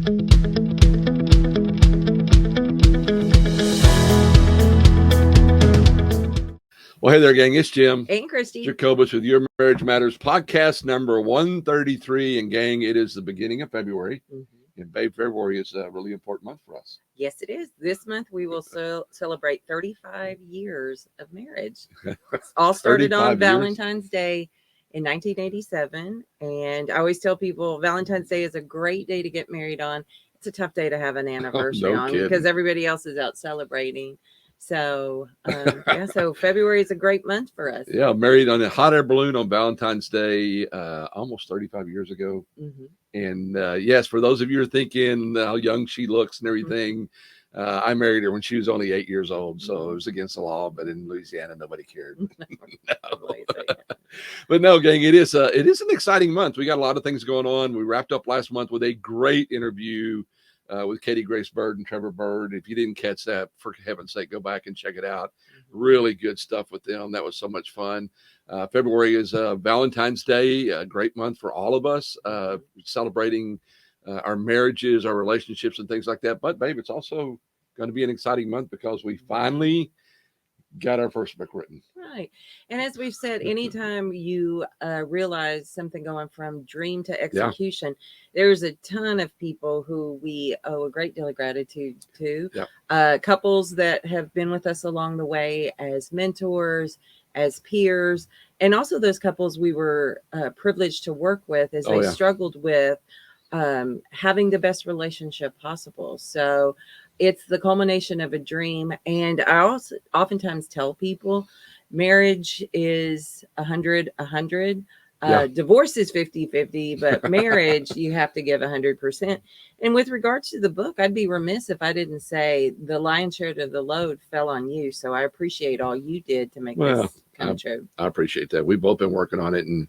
Well, hey there, gang. It's Jim. And Christy. Jacobus with Your Marriage Matters podcast number 133. And gang, it is the beginning of February. Mm-hmm. And babe, February is a really important month for us. Yes, it is. This month we will celebrate 35 years of marriage. All started on Valentine's Day in 1987. And I always tell people Valentine's Day is a great day to get married on. It's a tough day to have an anniversary on because everybody else is out celebrating. So, so February is a great month for us. Yeah, married on a hot air balloon on Valentine's Day almost 35 years ago. Mm-hmm. And yes, for those of you who are thinking how young she looks and everything, I married her when she was only 8 years old. So it was against the law, but in Louisiana, nobody cared. But no, gang, it is an exciting month. We got a lot of things going on. We wrapped up last month with a great interview with Katie Grace Bird and Trevor Bird. If you didn't catch that, for heaven's sake, go back and check it out. Really good stuff with them. That was so much fun. February is Valentine's Day, a great month for all of us, celebrating our marriages, our relationships, and things like that. But, babe, it's also going to be an exciting month because we finally got our first book written. Right. And as we've said, anytime you realize something going from dream to execution, there's a ton of people who we owe a great deal of gratitude to. Couples that have been with us along the way as mentors, as peers, and also those couples we were privileged to work with as they struggled with having the best relationship possible. So it's the culmination of a dream. And I also oftentimes tell people marriage is 100-100. Divorce is 50-50, but marriage, you have to give 100%. And with regards to the book, I'd be remiss if I didn't say the lion's share of the load fell on you. So I appreciate all you did to make this come true. I appreciate that. We've both been working on it and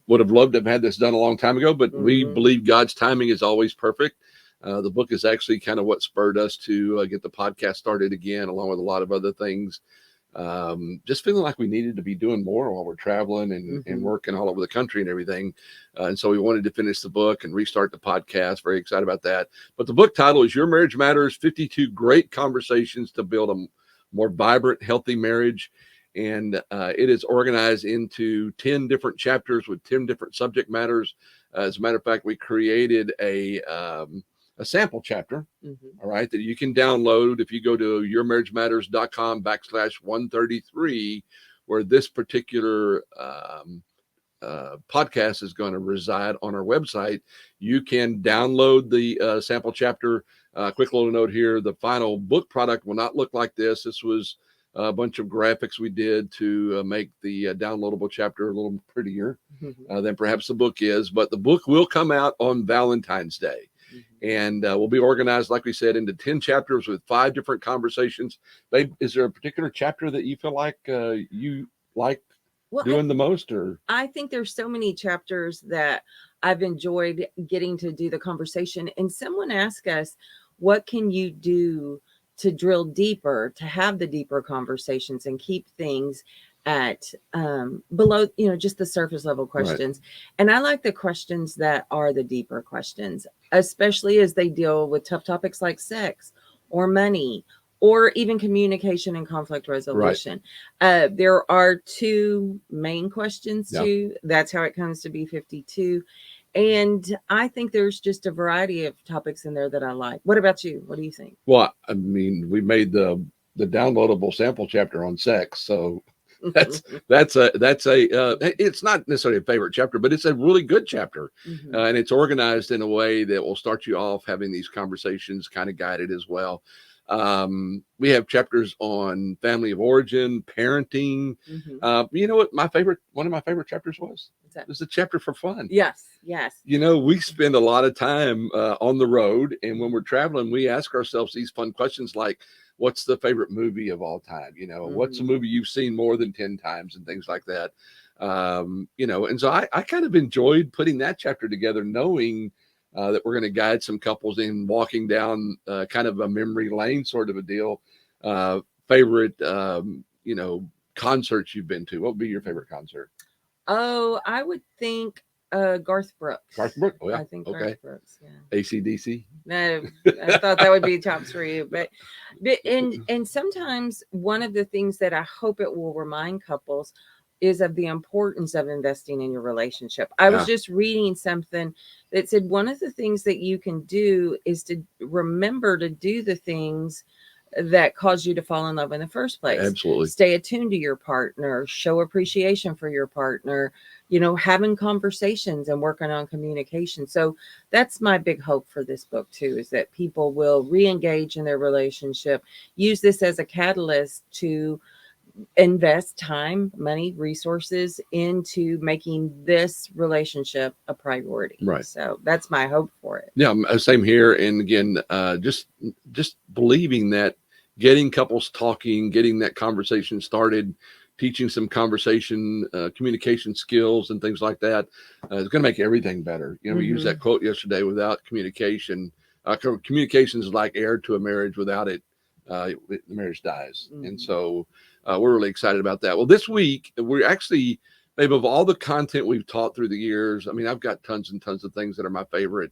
would have loved to have had this done a long time ago, but we believe God's timing is always perfect. The book is actually kind of what spurred us to get the podcast started again, along with a lot of other things. Just feeling like we needed to be doing more while we're traveling and working all over the country and everything. And so we wanted to finish the book and restart the podcast. Very excited about that. But the book title is Your Marriage Matters, 52 Great Conversations to Build a More Vibrant, Healthy Marriage. And it is organized into 10 different chapters with 10 different subject matters. As a matter of fact, we created a sample chapter, all right, that you can download if you go to yourmarriagematters.com/133, where this particular podcast is going to reside on our website. You can download the sample chapter. Quick little note here, the final book product will not look like this. This was a bunch of graphics we did to make the downloadable chapter a little prettier than perhaps the book is, but the book will come out on Valentine's Day. And we'll be organized, like we said, into 10 chapters with 5 different conversations. Babe, is there a particular chapter that you feel like you like doing the most? Or I think there's so many chapters that I've enjoyed getting to do the conversation. And someone asked us, what can you do to drill deeper, to have the deeper conversations and keep things at below, just the surface level questions. Right. And I like the questions that are the deeper questions, especially as they deal with tough topics like sex or money or even communication and conflict resolution. Right. There are 2 main questions too. That's how it comes to be 52. And I think there's just a variety of topics in there that I like. What about you? What do you think? Well, I mean, we made the downloadable sample chapter on sex, so that's a it's not necessarily a favorite chapter, but it's a really good chapter. And it's organized in a way that will start you off having these conversations kind of guided as well. We have chapters on family of origin, parenting. You know what one of my favorite chapters was? It was a chapter for fun. Yes. We spend a lot of time on the road, and when we're traveling, we ask ourselves these fun questions like, what's the favorite movie of all time? What's a movie you've seen more than 10 times and things like that. And so I kind of enjoyed putting that chapter together, knowing that we're going to guide some couples in walking down kind of a memory lane sort of a deal. Favorite, concerts you've been to. What would be your favorite concert? Oh, I would think Garth Brooks. Garth Brooks. Oh, yeah. I think Okay. Garth Brooks. Yeah. AC/DC. No, I thought that would be tops for you, but and sometimes one of the things that I hope it will remind couples is of the importance of investing in your relationship. I was just reading something that said one of the things that you can do is to remember to do the things that caused you to fall in love in the first place. Absolutely. Stay attuned to your partner, show appreciation for your partner, having conversations and working on communication. So that's my big hope for this book too, is that people will re-engage in their relationship, use this as a catalyst to invest time, money, resources into making this relationship a priority. Right. So that's my hope for it. Yeah, same here. And again, just believing that getting couples talking, getting that conversation started, teaching some conversation, communication skills and things like that is going to make everything better. We used that quote yesterday, without communication, communication is like air to a marriage. Without it, the marriage dies. And so we're really excited about that. Well, this week, we're actually, babe, of all the content we've taught through the years, I mean, I've got tons and tons of things that are my favorite.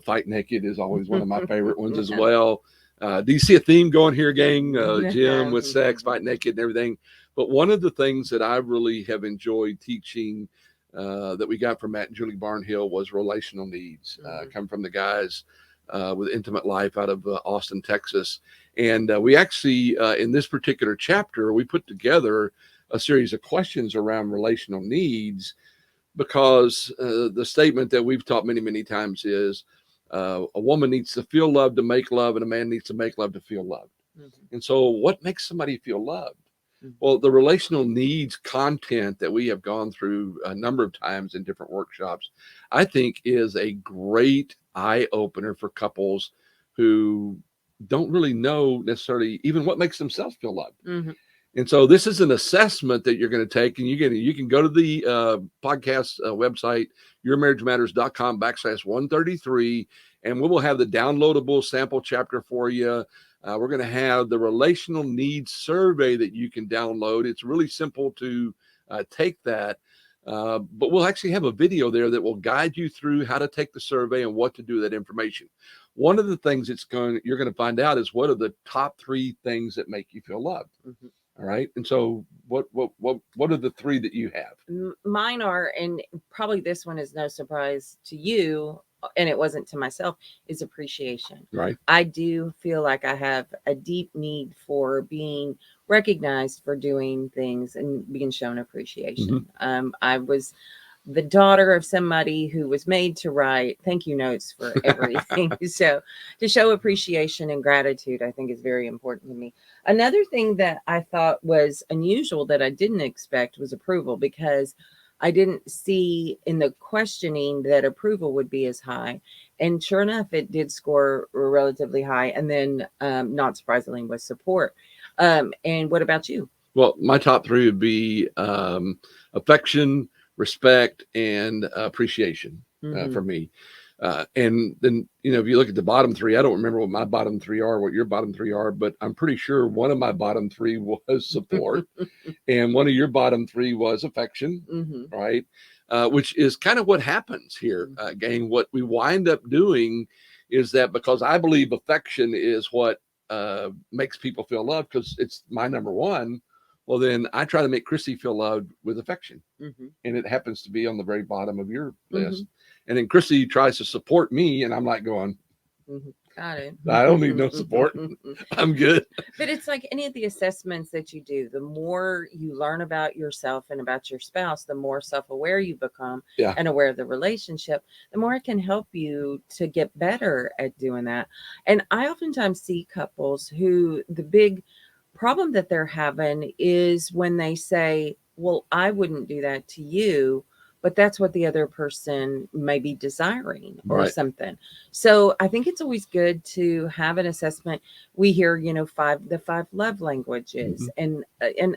Fight Naked is always one of my favorite ones as well. Do you see a theme going here, gang? Gym with sex, Fight Naked and everything. But one of the things that I really have enjoyed teaching that we got from Matt and Julie Barnhill was relational needs, come from the guys with Intimate Life out of Austin, Texas. And we actually, in this particular chapter, we put together a series of questions around relational needs, because the statement that we've taught many, many times is a woman needs to feel loved to make love, and a man needs to make love to feel loved. And so what makes somebody feel loved? Well, the relational needs content that we have gone through a number of times in different workshops, I think is a great eye opener for couples who don't really know necessarily even what makes themselves feel loved. And so this is an assessment that you're going to take, and you can go to the podcast website, yourmarriagematters.com/133, and we will have the downloadable sample chapter for you. We're going to have the relational needs survey that you can download. It's really simple to take that, but we'll actually have a video there that will guide you through how to take the survey and what to do with that information. One of the things you're going to find out is what are the top 3 things that make you feel loved. All right. And so what are the 3 that you have? Mine are, and probably this one is no surprise to you, and it wasn't to myself, is appreciation. Right. I do feel like I have a deep need for being recognized for doing things and being shown appreciation. I was the daughter of somebody who was made to write thank you notes for everything. So to show appreciation and gratitude, I think, is very important to me. Another thing that I thought was unusual that I didn't expect was approval, because I didn't see in the questioning that approval would be as high. And sure enough, it did score relatively high. And then not surprisingly was support. And what about you? Well, my top 3 would be affection, respect, and appreciation for me. And then, if you look at the bottom 3, I don't remember what my bottom 3 are, what your bottom 3 are, but I'm pretty sure one of my bottom 3 was support and one of your bottom 3 was affection, right? Which is kind of what happens here, gang. What we wind up doing is that, because I believe affection is what makes people feel loved, because it's my number 1. Well, then I try to make Chrissy feel loved with affection. And it happens to be on the very bottom of your list. And then Chrissy tries to support me, and I'm like going, got it. I don't need no support. I'm good. But it's like any of the assessments that you do, the more you learn about yourself and about your spouse, the more self-aware you become and aware of the relationship, the more it can help you to get better at doing that. And I oftentimes see couples who the big problem that they're having is when they say, well, I wouldn't do that to you, but that's what the other person may be desiring or something. So I think it's always good to have an assessment. We hear, the 5 love languages and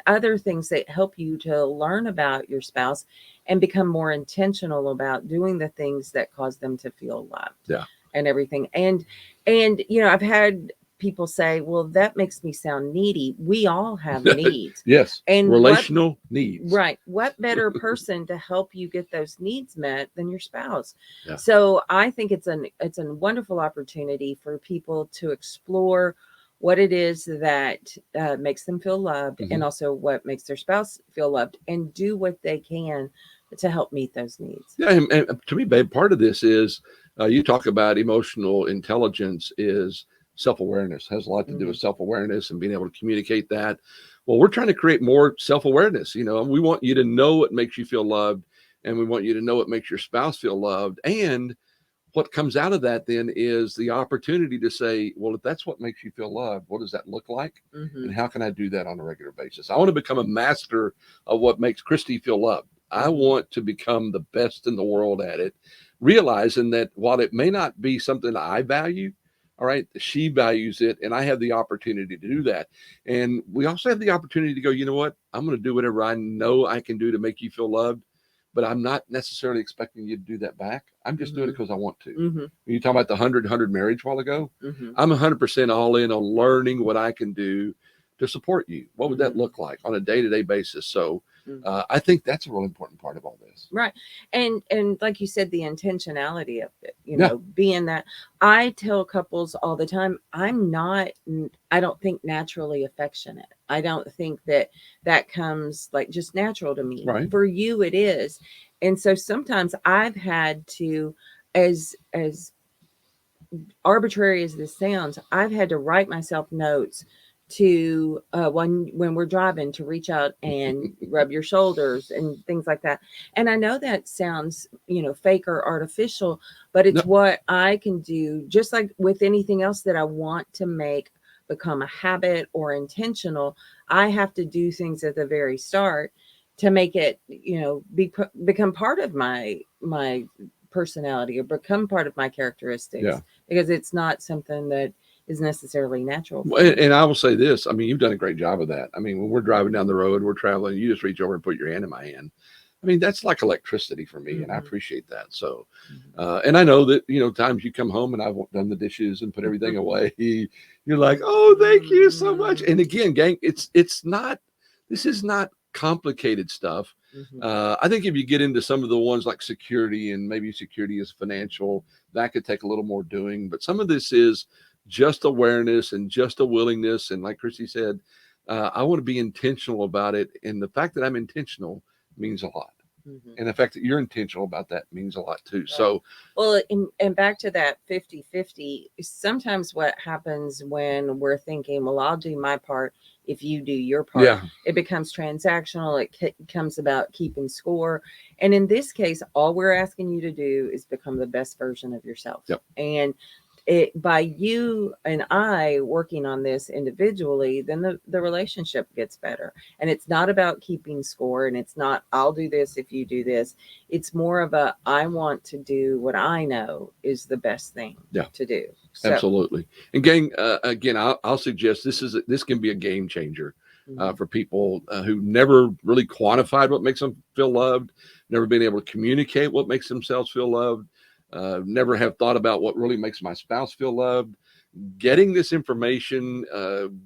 other things that help you to learn about your spouse and become more intentional about doing the things that cause them to feel loved and everything. And I've had people say, well, that makes me sound needy. We all have needs. Yes. And relational needs. Right. What better person to help you get those needs met than your spouse? Yeah. So I think it's a wonderful opportunity for people to explore what it is that makes them feel loved, and also what makes their spouse feel loved, and do what they can to help meet those needs. Yeah, and to me, babe, part of this is you talk about emotional intelligence is self-awareness, has a lot to do with self-awareness and being able to communicate that. Well, we're trying to create more self-awareness. You know, we want you to know what makes you feel loved, and we want you to know what makes your spouse feel loved. And what comes out of that then is the opportunity to say, well, if that's what makes you feel loved, what does that look like? And how can I do that on a regular basis? I want to become a master of what makes Christy feel loved. I want to become the best in the world at it, realizing that while it may not be something I value, all right, she values it, and I have the opportunity to do that. And we also have the opportunity to go, you know what? I'm going to do whatever I know I can do to make you feel loved, but I'm not necessarily expecting you to do that back. I'm just doing it because I want to. When you talk about the 100 marriage a while ago, I'm 100% all in on learning what I can do to support you. What would that look like on a day-to-day basis? So I think that's a really important part of all this. Right. And like you said, the intentionality of it, you know, being that I tell couples all the time, I don't think naturally affectionate. I don't think that comes like just natural to me. Right. For you, it is. And so sometimes I've had to, as arbitrary as this sounds, I've had to write myself notes to when we're driving, to reach out and rub your shoulders and things like that. And I know that sounds, you know, fake or artificial, but it's what I can do, just like with anything else that I want to make become a habit or intentional. I have to do things at the very start to make it, you know, become part of my personality or become part of my characteristics, because it's not something that is necessarily natural. And I will say this, I mean, you've done a great job of that. I mean, when we're driving down the road, we're traveling, you just reach over and put your hand in my hand. I mean, that's like electricity for me, and I appreciate that. So, and I know that, you know, times you come home and I've done the dishes and put everything away, you're like, oh, thank you so much. And again, gang, this is not complicated stuff. I think if you get into some of the ones like security, and maybe security is financial, that could take a little more doing. But some of this is just awareness and just a willingness. And like Christy said, I want to be intentional about it. And the fact that I'm intentional means a lot. And the fact that you're intentional about that means a lot too. Right. So, well, and back to that 50-50, sometimes what happens when we're thinking, well, I'll do my part if you do your part, it becomes transactional. It becomes about keeping score. And in this case, all we're asking you to do is become the best version of yourself. And by you and I working on this individually, then the relationship gets better. And it's not about keeping score, and it's not, I'll do this if you do this. It's more of I want to do what I know is the best thing to do. So. Absolutely. And gang, again, I'll suggest this can be a game changer for people who never really quantified what makes them feel loved, never been able to communicate what makes themselves feel loved. Never have thought about what really makes my spouse feel loved. Getting this information,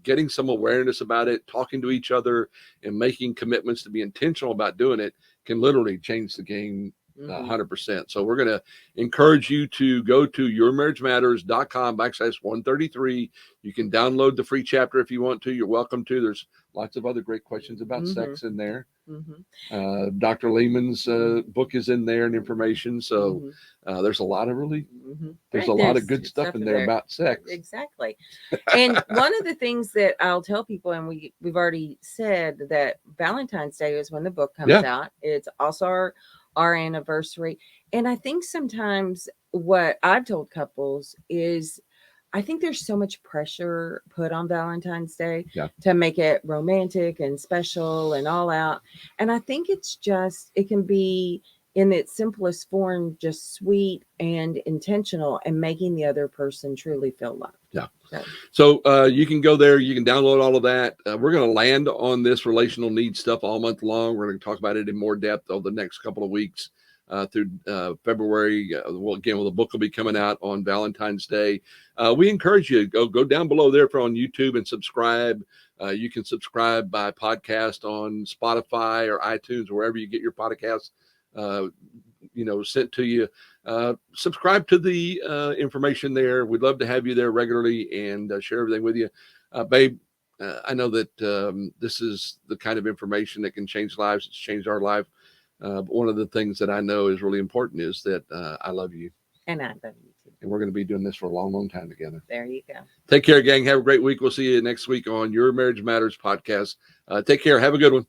getting some awareness about it, talking to each other, and making commitments to be intentional about doing it can literally change the game 100%. So we're going to encourage you to go to yourmarriagematters.com/133. You can download the free chapter if you want to. You're welcome to. There's lots of other great questions about sex in there. Dr. Lehman's book is in there and information. So there's a lot of there's a lot of good stuff in there about sex. Exactly. And one of the things that I'll tell people, and we've already said that Valentine's Day is when the book comes out. It's also our anniversary. And I think sometimes what I've told couples is, I think there's so much pressure put on Valentine's Day to make it romantic and special and all out. And I think it can be in its simplest form, just sweet and intentional, and making the other person truly feel loved. So you can go there, you can download all of that. We're going to land on this relational needs stuff all month long. We're going to talk about it in more depth over the next couple of weeks. through February. The book will be coming out on Valentine's Day. We encourage you to go down below there on YouTube and subscribe. You can subscribe by podcast on Spotify or iTunes, wherever you get your podcasts, sent to you. Subscribe to the information there. We'd love to have you there regularly and share everything with you. Babe, I know that this is the kind of information that can change lives. It's changed our life. But one of the things that I know is really important is that I love you. And I love you too. And we're going to be doing this for a long, long time together. There you go. Take care, gang. Have a great week. We'll see you next week on Your Marriage Matters podcast. Take care. Have a good one.